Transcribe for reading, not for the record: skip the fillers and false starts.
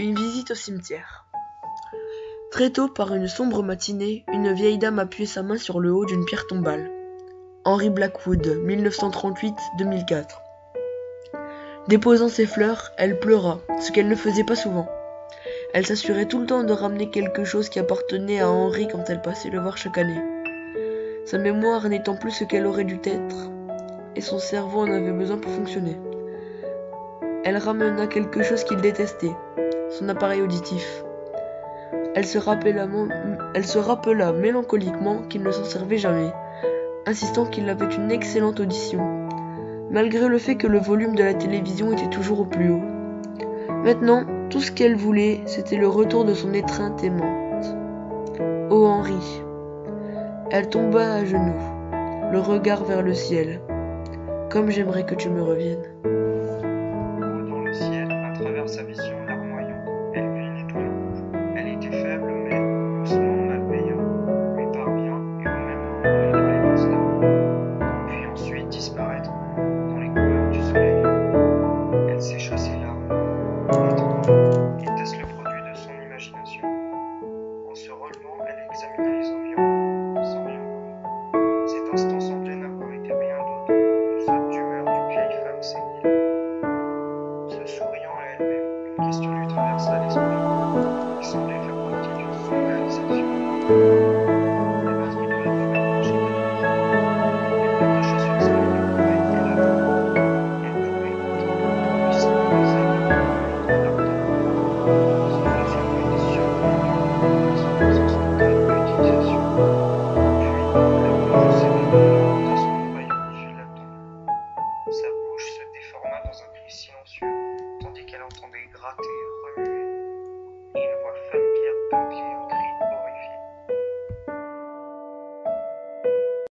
Une visite au cimetière. Très tôt, par une sombre matinée, une vieille dame appuyait sa main sur le haut d'une pierre tombale. Henry Blackwood, 1938-2004. Déposant ses fleurs, elle pleura, ce qu'elle ne faisait pas souvent. Elle s'assurait tout le temps de ramener quelque chose qui appartenait à Henry quand elle passait le voir chaque année. Sa mémoire n'étant plus ce qu'elle aurait dû être, et son cerveau en avait besoin pour fonctionner. Elle ramena quelque chose qu'il détestait, son appareil auditif. Elle se rappela mélancoliquement qu'il ne s'en servait jamais, insistant qu'il avait une excellente audition, malgré le fait que le volume de la télévision était toujours au plus haut. Maintenant, tout ce qu'elle voulait, c'était le retour de son étreinte aimante. Oh Henry! Elle tomba à genoux, le regard vers le ciel. Comme j'aimerais que tu me reviennes. Haut dans le ciel, à travers sa vision larmoyante, elle vit une étoile rouge. Elle était faible, mais doucement malveillante, lui parvient et au même moment nettoyer l'instant, puis ensuite disparaître dans les couleurs du soleil. Elle sécha ses larmes, lentement, était-ce le produit de son imagination? En se relevant, elle examina les environs, sans rien voir. Cet instant semblait n'avoir été rien d'autre qu'une saute d'humeur d'une vieille femme sénile. Se souriant à elle-même, une question lui traversa l'esprit.